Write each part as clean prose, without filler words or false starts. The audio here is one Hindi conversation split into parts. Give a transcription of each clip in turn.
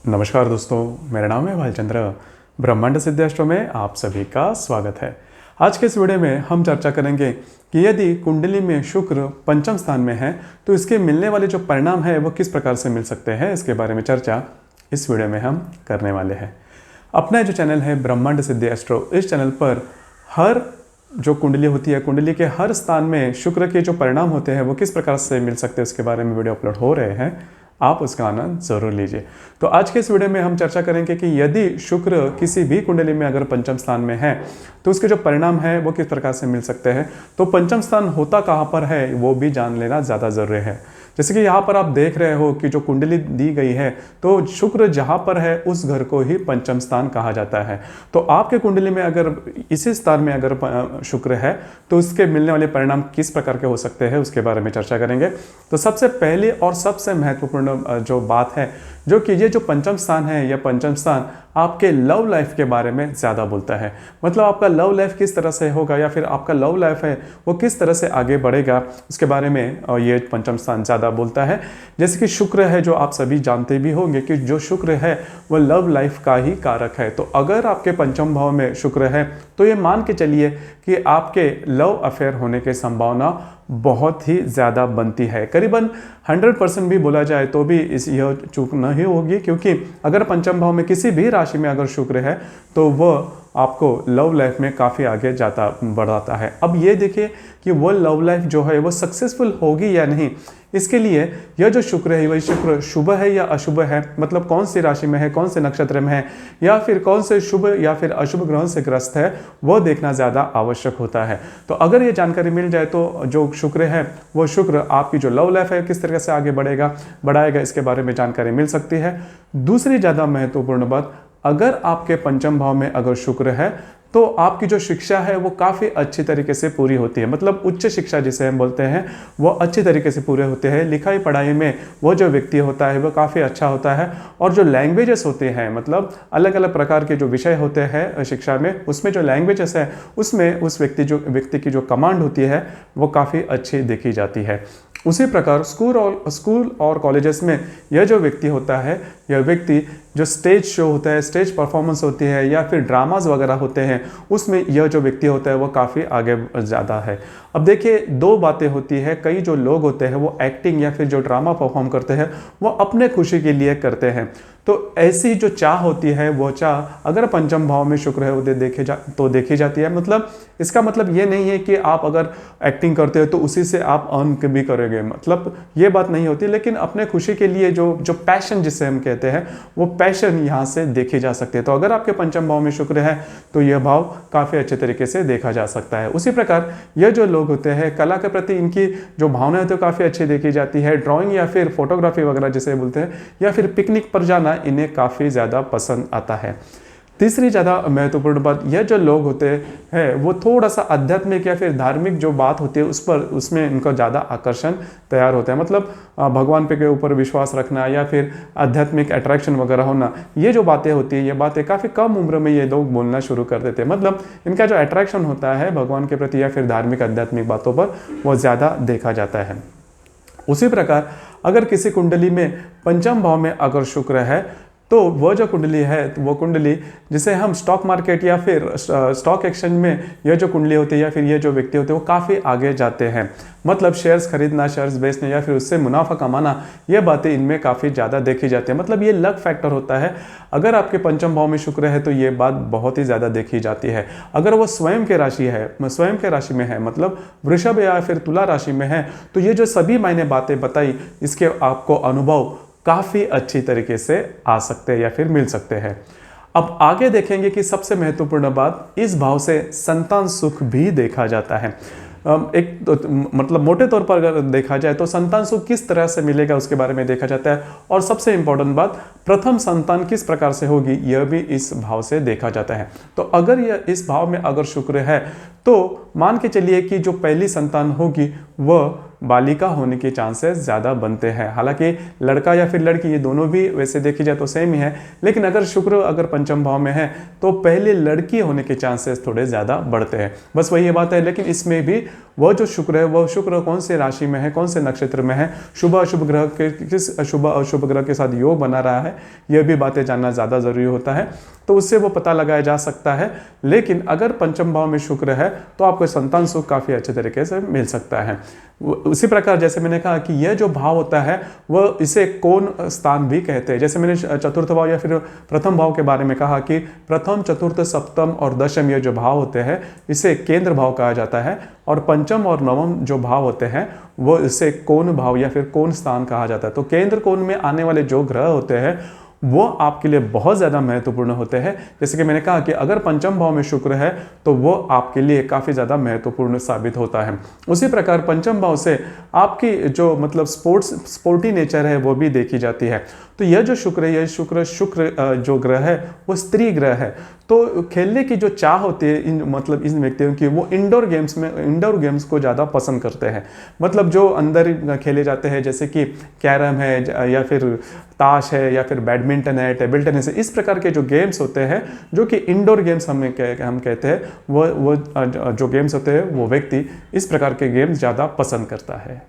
नमस्कार दोस्तों, मेरा नाम है भालचंद्र। ब्रह्मांड सिद्धाष्ट्रो में आप सभी का स्वागत है। आज के इस वीडियो में हम चर्चा करेंगे कि यदि कुंडली में शुक्र पंचम स्थान में है तो इसके मिलने वाले जो परिणाम है वो किस प्रकार से मिल सकते हैं, इसके बारे में चर्चा इस वीडियो में हम करने वाले हैं। अपना जो चैनल है ब्रह्मांड सिद्धाष्ट्रो, इस चैनल पर हर जो कुंडली होती है, कुंडली के हर स्थान में शुक्र के जो परिणाम होते हैं वो किस प्रकार से मिल सकते हैं, उसके बारे में वीडियो अपलोड हो रहे हैं। आप उसका आनंद जरूर लीजिए। तो आज के इस वीडियो में हम चर्चा करेंगे कि यदि शुक्र किसी भी कुंडली में अगर पंचम स्थान में है तो उसके जो परिणाम है वो किस प्रकार से मिल सकते हैं। तो पंचम स्थान होता कहाँ पर है वो भी जान लेना ज़्यादा जरूरी है। जैसे कि यहाँ पर आप देख रहे हो कि जो कुंडली दी गई है तो शुक्र जहाँ पर है उस घर को ही पंचम स्थान कहा जाता है। तो आपके कुंडली में अगर इसी स्थान में अगर शुक्र है तो उसके मिलने वाले परिणाम किस प्रकार के हो सकते हैं उसके बारे में चर्चा करेंगे। तो सबसे पहले और सबसे महत्वपूर्ण जो बात है जो कि ये जो पंचम स्थान है, यह पंचम स्थान आपके लव लाइफ के बारे में ज़्यादा बोलता है। मतलब आपका लव लाइफ किस तरह से होगा या फिर आपका लव लाइफ है वो किस तरह से आगे बढ़ेगा उसके बारे में ये पंचम स्थान ज़्यादा बोलता है। जैसे कि शुक्र है, जो आप सभी जानते भी होंगे कि जो शुक्र है वो लव लाइफ का ही कारक है। तो अगर आपके पंचम भाव में शुक्र है तो ये मान के चलिए कि आपके लव अफेयर होने की संभावना बहुत ही ज़्यादा बनती है। करीबन 100% भी बोला जाए तो भी यह चूक नहीं होगी, क्योंकि अगर पंचम भाव में किसी भी राशि में अगर शुक्र है तो वह आपको लव लाइफ में काफ़ी आगे बढ़ाता है। अब ये देखिए कि वो लव लाइफ जो है वो सक्सेसफुल होगी या नहीं, इसके लिए यह जो शुक्र है वही शुक्र शुभ है या अशुभ है, मतलब कौन सी राशि में है, कौन से नक्षत्र में है, या फिर कौन से शुभ या फिर अशुभ ग्रहों से ग्रस्त है, वो देखना ज़्यादा आवश्यक होता है। तो अगर ये जानकारी मिल जाए तो जो शुक्र है वो शुक्र आपकी जो लव लाइफ है किस तरह से आगे बढ़ाएगा इसके बारे में जानकारी मिल सकती है। दूसरी ज़्यादा महत्वपूर्ण बात, अगर आपके पंचम भाव में अगर शुक्र है तो आपकी जो शिक्षा है वो काफ़ी अच्छी तरीके से पूरी होती है। मतलब उच्च शिक्षा जिसे हम बोलते हैं वो अच्छी तरीके से पूरे होते हैं। लिखाई पढ़ाई में वो जो व्यक्ति होता है वो काफ़ी अच्छा होता है। और जो लैंग्वेजेस होते हैं, मतलब अलग अलग प्रकार के जो विषय होते हैं शिक्षा में, उसमें जो लैंग्वेजेस है उसमें उस व्यक्ति की जो कमांड होती है वो काफ़ी अच्छी देखी जाती है। उसी प्रकार स्कूल और कॉलेजेस में यह जो व्यक्ति होता है, यह व्यक्ति जो स्टेज शो होता है, स्टेज परफॉर्मेंस होती है या फिर ड्रामाज वगैरह होते हैं, उसमें यह जो व्यक्ति होता है वो काफ़ी आगे ज़्यादा है। अब देखिए, दो बातें होती है। कई जो लोग होते हैं वो एक्टिंग या फिर जो ड्रामा परफॉर्म करते हैं वो अपने खुशी के लिए करते हैं। तो ऐसी जो चाह होती है वो चाह अगर पंचम भाव में शुक्र है वो देखी जाती है। मतलब इसका मतलब ये नहीं है कि आप अगर एक्टिंग करते हो तो उसी से आप अर्न भी करोगे, मतलब ये बात नहीं होती। लेकिन अपने खुशी के लिए जो पैशन जिसे हम कहते हैं वो पैशन यहाँ से देखे जा सकते हैं। तो अगर आपके पंचम भाव में शुक्र है तो यह भाव काफ़ी अच्छे तरीके से देखा जा सकता है। उसी प्रकार यह जो लोग होते हैं कला के प्रति इनकी जो भावना है तो काफ़ी अच्छी देखी जाती है। ड्राइंग या फिर फोटोग्राफी वगैरह जिसे बोलते हैं या फिर पिकनिक पर जाना इन्हें काफ़ी ज़्यादा पसंद आता है। तीसरी ज़्यादा महत्वपूर्ण बात, यह जो लोग होते हैं वो थोड़ा सा आध्यात्मिक या फिर धार्मिक जो बात होती है उसमें इनका ज़्यादा आकर्षण तैयार होता है। मतलब भगवान पे के ऊपर विश्वास रखना या फिर आध्यात्मिक अट्रैक्शन वगैरह होना, ये जो बातें होती है ये बातें काफ़ी कम उम्र में ये लोग बोलना शुरू कर देते हैं। मतलब इनका जो अट्रैक्शन होता है भगवान के प्रति या फिर धार्मिक आध्यात्मिक बातों पर वो ज़्यादा देखा जाता है। उसी प्रकार अगर किसी कुंडली में पंचम भाव में अगर शुक्र है तो वह जो कुंडली है वो कुंडली जिसे हम स्टॉक मार्केट या फिर स्टॉक एक्सचेंज में यह जो कुंडली होती है या फिर ये जो व्यक्ति होते हैं वो काफ़ी आगे जाते हैं। मतलब शेयर्स खरीदना, शेयर्स बेचना या फिर उससे मुनाफा कमाना, ये बातें इनमें काफ़ी ज़्यादा देखी जाती है। मतलब ये लक फैक्टर होता है। अगर आपके पंचम भाव में शुक्र है तो ये बात बहुत ही ज़्यादा देखी जाती है। अगर वो स्वयं के राशि में है, मतलब वृषभ या फिर तुला राशि में है, तो ये जो सभी मैंने बातें बताई इसके आपको अनुभव काफ़ी अच्छी तरीके से आ सकते हैं या फिर मिल सकते हैं। अब आगे देखेंगे कि सबसे महत्वपूर्ण बात, इस भाव से संतान सुख भी देखा जाता है। मतलब मोटे तौर पर अगर देखा जाए तो संतान सुख किस तरह से मिलेगा उसके बारे में देखा जाता है। और सबसे इंपॉर्टेंट बात, प्रथम संतान किस प्रकार से होगी यह भी इस भाव से देखा जाता है। तो अगर यह इस भाव में अगर शुक्र है तो मान के चलिए कि जो पहली संतान होगी वह बालिका होने के चांसेस ज़्यादा बनते हैं। हालांकि लड़का या फिर लड़की ये दोनों भी वैसे देखी जाए तो सेम ही है, लेकिन अगर शुक्र अगर पंचम भाव में है तो पहले लड़की होने के चांसेस थोड़े ज़्यादा बढ़ते हैं। बस वही बात है। लेकिन इसमें भी वह जो शुक्र है, वह शुक्र कौन से राशि में है, कौन से नक्षत्र में है, शुभ अशुभ ग्रह के किस शुभ अशुभ ग्रह के साथ योग बना रहा है, यह भी बातें जानना ज़्यादा ज़रूरी होता है, तो उससे वो पता लगाया जा सकता है। लेकिन अगर पंचम भाव में शुक्र है तो आपको संतान सुख काफ़ी अच्छे तरीके से मिल सकता है। उसी प्रकार जैसे मैंने कहा कि यह जो भाव होता है वह इसे कोण स्थान भी कहते हैं। जैसे मैंने चतुर्थ भाव या फिर प्रथम भाव के बारे में कहा कि प्रथम, चतुर्थ, सप्तम और दशम ये जो भाव होते हैं इसे केंद्र भाव कहा जाता है, और पंचम और नवम जो भाव होते हैं वो इसे कोण भाव या फिर कोण स्थान कहा जाता है। तो केंद्र कोण में आने वाले जो ग्रह होते हैं वो आपके लिए बहुत ज़्यादा महत्वपूर्ण होते हैं। जैसे कि मैंने कहा कि अगर पंचम भाव में शुक्र है तो वो आपके लिए काफ़ी ज़्यादा महत्वपूर्ण साबित होता है। उसी प्रकार पंचम भाव से आपकी जो मतलब स्पोर्टी नेचर है वो भी देखी जाती है। तो यह जो शुक्र है, यह शुक्र जो ग्रह है वो स्त्री ग्रह है। तो खेलने की जो चाह होती है इन व्यक्तियों की, वो इंडोर गेम्स को ज़्यादा पसंद करते हैं। मतलब जो अंदर खेले जाते हैं जैसे कि कैरम है या फिर ताश है या फिर बैडमिंटन है, टेबल टेनिस है, इस प्रकार के जो गेम्स होते हैं जो कि इंडोर गेम्स हम कहते हैं, वो जो गेम्स होते हैं वो व्यक्ति इस प्रकार के गेम्स ज़्यादा पसंद करता है।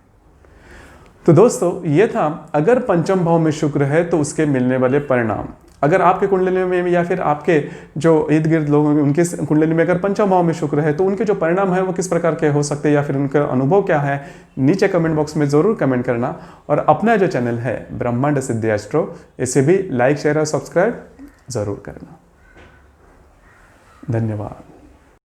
तो दोस्तों ये था अगर पंचम भाव में शुक्र है तो उसके मिलने वाले परिणाम। अगर आपके कुंडली में या फिर आपके जो इर्द गिर्द लोग होंगे उनके कुंडली में अगर पंचम भाव में शुक्र है तो उनके जो परिणाम है वो किस प्रकार के हो सकते हैं या फिर उनका अनुभव क्या है, नीचे कमेंट बॉक्स में ज़रूर कमेंट करना। और अपना जो चैनल है ब्रह्मांड सिद्धि एस्ट्रो, इसे भी लाइक, शेयर और सब्सक्राइब ज़रूर करना। धन्यवाद।